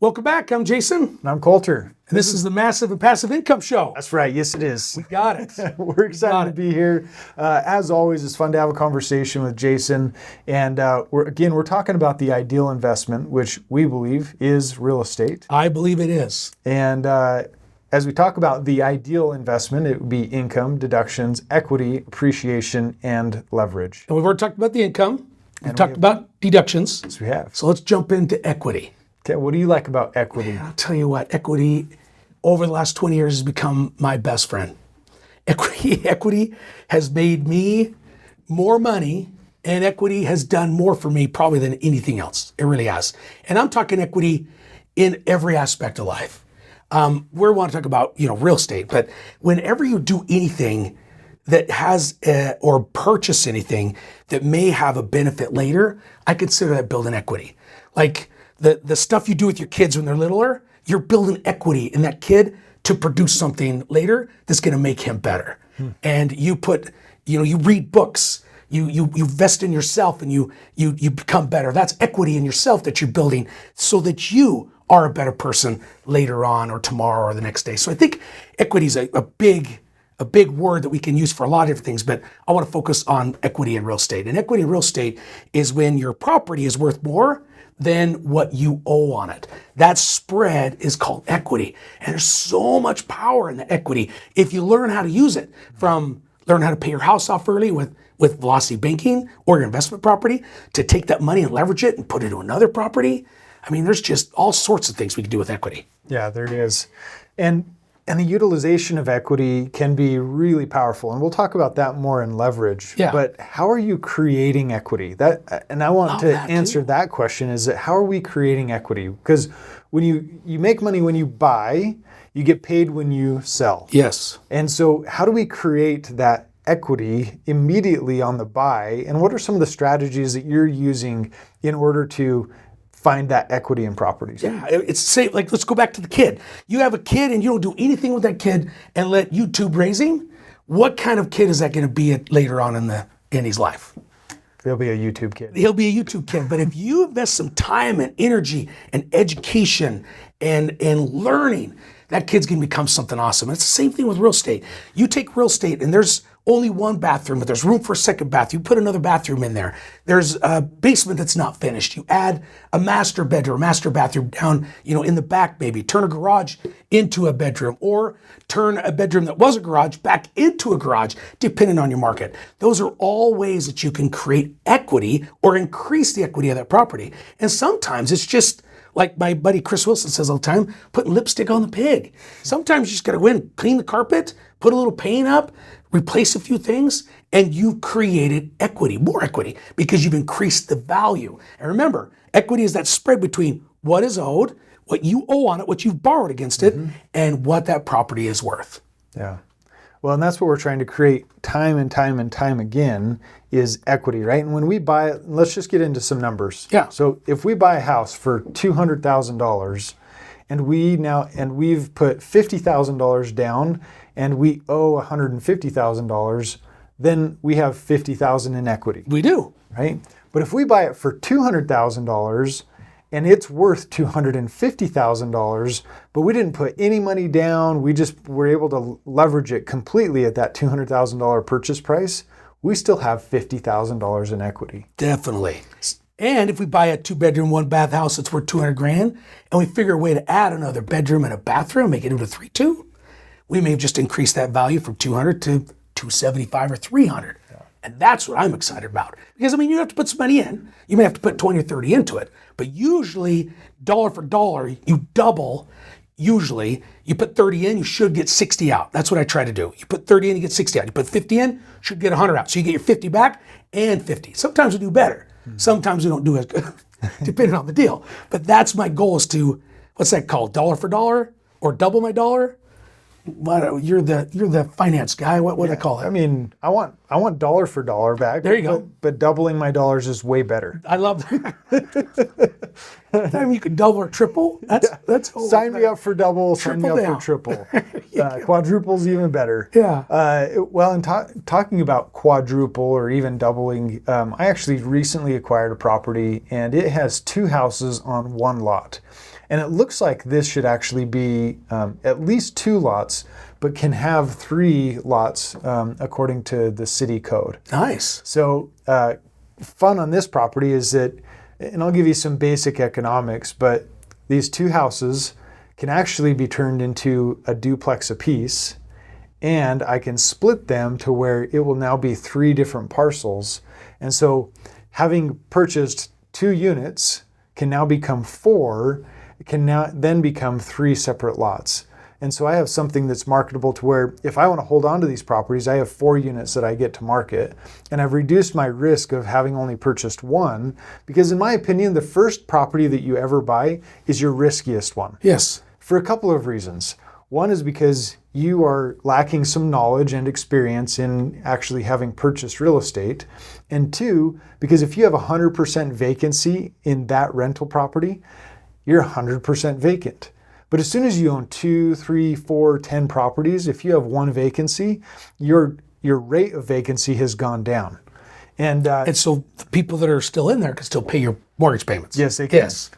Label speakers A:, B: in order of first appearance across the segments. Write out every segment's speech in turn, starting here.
A: Welcome back. I'm Jason.
B: And I'm Colter.
A: And this is the Massive and Passive Income Show.
B: That's right. Yes, it is.
A: We got it.
B: We're excited to be here. As always, it's fun to have a conversation with Jason. And we're talking about the ideal investment, which we believe is real estate.
A: I believe it is.
B: And as we talk about the ideal investment, it would be income, deductions, equity, appreciation, and leverage.
A: And we've already talked about the income. We've talked about deductions.
B: Yes, we have.
A: So let's jump into equity.
B: Okay, what do you like about equity?
A: I'll tell you what, equity over the last 20 years has become my best friend. Equity has made me more money, and equity has done more for me probably than anything else. It really has. And I'm talking equity in every aspect of life. We want to talk about, real estate, but whenever you do anything that has or purchase anything that may have a benefit later, I consider that building equity. Like the stuff you do with your kids when they're littler, you're building equity in that kid to produce something later that's going to make him better. And you put, you read books, you invest in yourself, and you become better. That's equity in yourself that you're building so that you are a better person later on or tomorrow or the next day. So I think equity is a big word that we can use for a lot of different things, but I want to focus on equity in real estate. And equity in real estate is when your property is worth more than what you owe on it. That spread is called equity. And there's so much power in the equity if you learn how to use it, from learn how to pay your house off early with velocity banking or your investment property, to take that money and leverage it and put it into another property. I mean, there's just all sorts of things we can do with equity.
B: Yeah, there it is. And the utilization of equity can be really powerful. And we'll talk about that more in leverage.
A: Yeah.
B: But how are you creating equity? And I want to answer that question, is that how are we creating equity? Because when you make money when you buy, you get paid when you sell.
A: Yes.
B: And so how do we create that equity immediately on the buy? And what are some of the strategies that you're using in order to find that equity in properties?
A: Yeah, it's the same. Like, let's go back to the kid. You have a kid and you don't do anything with that kid and let YouTube raise him. What kind of kid is that going to be later on in his life?
B: He'll be a YouTube kid.
A: He'll be a YouTube kid. But if you invest some time and energy and education and learning, that kid's going to become something awesome. And it's the same thing with real estate. You take real estate and there's only one bathroom, but there's room for a second bath. You put another bathroom in there. There's a basement that's not finished. You add a master bedroom, master bathroom down, in the back maybe. Turn a garage into a bedroom, or turn a bedroom that was a garage back into a garage, depending on your market. Those are all ways that you can create equity or increase the equity of that property. And sometimes it's just, like my buddy Chris Wilson says all the time, putting lipstick on the pig. Sometimes you just gotta go in, clean the carpet, put a little paint up, replace a few things, and you've created equity, more equity, because you've increased the value. And remember, equity is that spread between what is owed, what you owe on it, what you've borrowed against it, and what that property is worth.
B: Yeah. Well, and that's what we're trying to create time and time and time again, is equity, right? And when we buy it, let's just get into some numbers.
A: Yeah.
B: So if we buy a house for $200,000 and we've put $50,000 down and we owe $150,000, then we have $50,000 in equity.
A: We do.
B: Right? But if we buy it for $200,000 and it's worth $250,000, but we didn't put any money down, we just were able to leverage it completely at that $200,000 purchase price, we still have $50,000 in equity.
A: Definitely. And if we buy a 2-bedroom, 1-bath house that's worth $200,000, and we figure a way to add another bedroom and a bathroom, make it into 3-2, we may have just increased that value from $200,000 to $275,000 or $300,000. Yeah. And that's what I'm excited about. Because, you have to put some money in. You may have to put 20 or 30 into it. But usually, dollar for dollar, you double. Usually, you put 30 in, you should get 60 out. That's what I try to do. You put 30 in, you get 60 out. You put 50 in, should get 100 out. So you get your 50 back and 50. Sometimes we do better. Sometimes we don't do as good, depending on the deal. But that's my goal, is to, what's that called? Dollar for dollar, or double my dollar? You're the finance guy. What would I call it?
B: I want dollar for dollar back.
A: There you go.
B: But doubling my dollars is way better.
A: I love that. Anytime you can double or triple, that's
B: sign me up for double. Sign me up for triple. Quadruple's even better.
A: Yeah.
B: Well, in talking about quadruple or even doubling, I actually recently acquired a property, and it has 2 houses on 1 lot. And it looks like this should actually be at least 2 lots, but can have 3 lots according to the city code.
A: Nice.
B: So fun on this property is that, and I'll give you some basic economics, but these 2 houses can actually be turned into a duplex apiece, and I can split them to where it will now be 3 different parcels. And so having purchased 2 units can now become 4, can now then become 3 separate lots. And so I have something that's marketable to where if I want to hold on to these properties, I have 4 units that I get to market. And I've reduced my risk of having only purchased 1, because in my opinion, the first property that you ever buy is your riskiest one.
A: Yes.
B: For a couple of reasons. One is because you are lacking some knowledge and experience in actually having purchased real estate. And 2, because if you have 100% vacancy in that rental property, you're 100% vacant. But as soon as you own 2, 3, 4, 10 properties, if you have 1 vacancy, your rate of vacancy has gone down. And
A: so the people that are still in there can still pay your mortgage payments.
B: yes, they can.
A: Yes.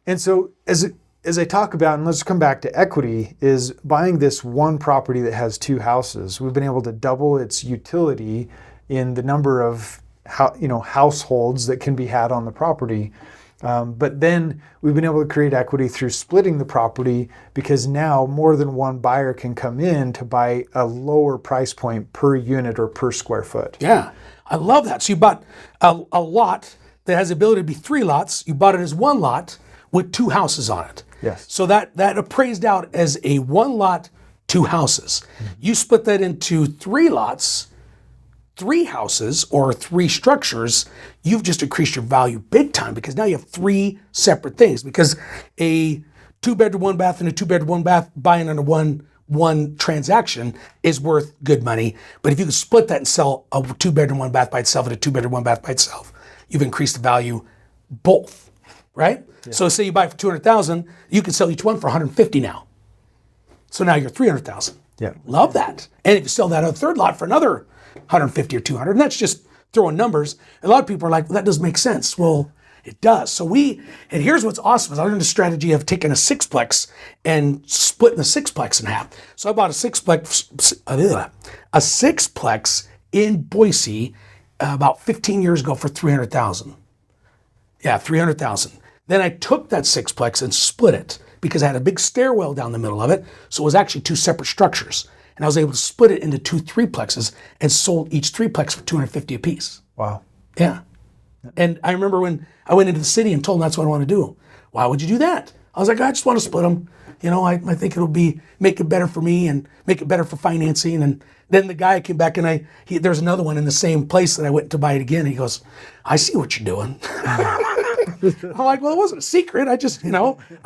B: And so as I talk about, and let's come back to equity, is buying this one property that has 2 houses. We've been able to double its utility in the number of households that can be had on the property. But then we've been able to create equity through splitting the property, because now more than one buyer can come in to buy a lower price point per unit or per square foot.
A: Yeah, I love that. So you bought a lot that has the ability to be 3 lots. You bought it as 1 lot with 2 houses on it.
B: Yes.
A: So that appraised out as a 1 lot, 2 houses. Mm-hmm. You split that into 3 lots, 3 houses, or 3 structures. You've just increased your value big time, because now you have 3 separate things. Because a 2-bedroom, 1 bath and a 2-bedroom, 1 bath buying under one transaction is worth good money. But if you could split that and sell a 2-bedroom, 1 bath by itself and a 2-bedroom, 1 bath by itself, you've increased the value both, right? Yeah. So say you buy it for $200,000, you can sell each one for $150 now. So now you're $300,000.
B: Yeah.
A: Love that. And if you sell that other 3rd lot for another $150 or $200, and that's just throwing numbers. A lot of people are like, well, that doesn't make sense. Well, it does. So and here's what's awesome is I learned the strategy of taking a 6-plex and splitting the 6-plex in half. So I bought a 6-plex in Boise about 15 years ago for $300,000. Yeah, $300,000. Then I took that 6-plex and split it, because I had a big stairwell down the middle of it. So it was actually 2 separate structures. And I was able to split it into 2 3-plexes and sold each 3-plex for $250 a piece.
B: Wow.
A: Yeah. And I remember when I went into the city and told them that's what I want to do. Why would you do that? I was like, I just want to split them. I think it'll make it better for me and make it better for financing. And then the guy came back and there's another one in the same place that I went to buy it again. And he goes, I see what you're doing. I'm like, well, it wasn't a secret. I just, I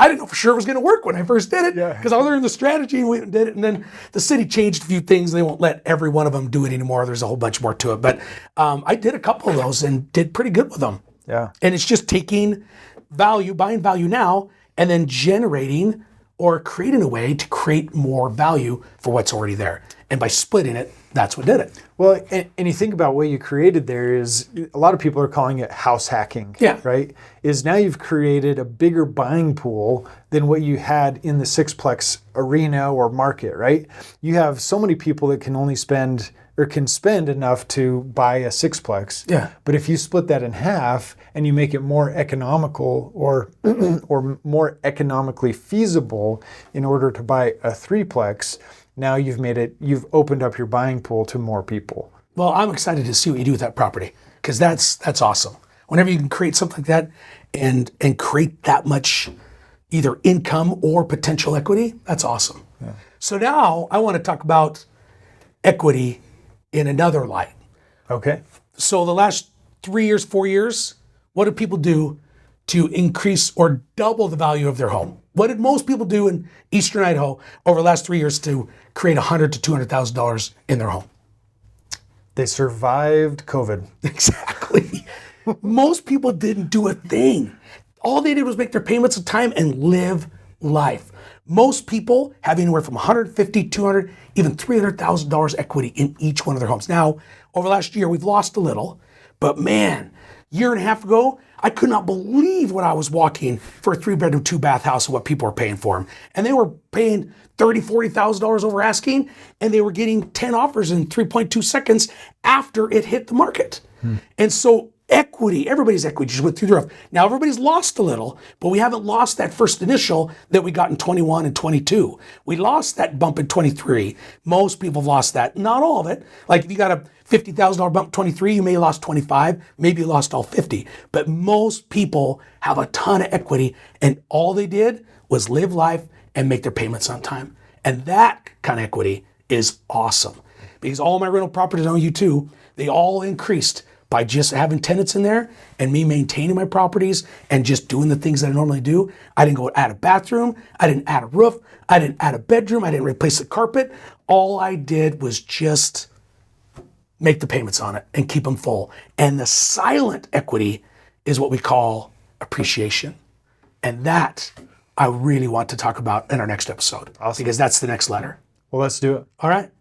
A: didn't know for sure it was going to work when I first did it, because I learned the strategy and we did it. And then the city changed a few things. They won't let every one of them do it anymore. There's a whole bunch more to it. But I did a couple of those and did pretty good with them.
B: Yeah.
A: And it's just taking value, buying value now, and then generating or creating a way to create more value for what's already there. And by splitting it, that's what did it.
B: Well, and you think about what you created there is, a lot of people are calling it house hacking, right? Is now you've created a bigger buying pool than what you had in the 6-plex arena or market, right? You have so many people that can only spend enough to buy a 6-plex.
A: Yeah.
B: But if you split that in half and you make it more economical or more economically feasible in order to buy a 3-plex, now you've opened up your buying pool to more people.
A: Well, I'm excited to see what you do with that property, because that's awesome. Whenever you can create something like that and create that much either income or potential equity, that's awesome. Yeah. So now I want to talk about equity in another light.
B: Okay.
A: So the last 3 years, 4 years, what do people do to increase or double the value of their home? What did most people do in Eastern Idaho over the last 3 years to create $100,000 to $200,000 in their home?
B: They survived COVID.
A: Exactly. Most people didn't do a thing. All they did was make their payments on time and live life. Most people have anywhere from $150,000, $200,000, even $300,000 equity in each one of their homes. Now, over the last year, we've lost a little, but man, year and a half ago, I could not believe what I was walking for a 3-bedroom, 2-bath house and what people were paying for them. And they were paying $30,000, $40,000 over asking, and they were getting 10 offers in 3.2 seconds after it hit the market. And so equity, everybody's equity just went through the roof. Now everybody's lost a little, but we haven't lost that first initial that we got in 21 and 22. We lost that bump in 23. Most people have lost that. Not all of it. Like if you got a $50,000 bump in 23, you may have lost 25, maybe you lost all 50. But most people have a ton of equity, and all they did was live life and make their payments on time. And that kind of equity is awesome, because all my rental properties on U2, they all increased by just having tenants in there and me maintaining my properties and just doing the things that I normally do. I didn't go add a bathroom, I didn't add a roof, I didn't add a bedroom, I didn't replace the carpet. All I did was just make the payments on it and keep them full. And the silent equity is what we call appreciation. And that I really want to talk about in our next episode.
B: Awesome.
A: Because that's the next letter.
B: Well, let's do it.
A: All right.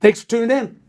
A: Thanks for tuning in.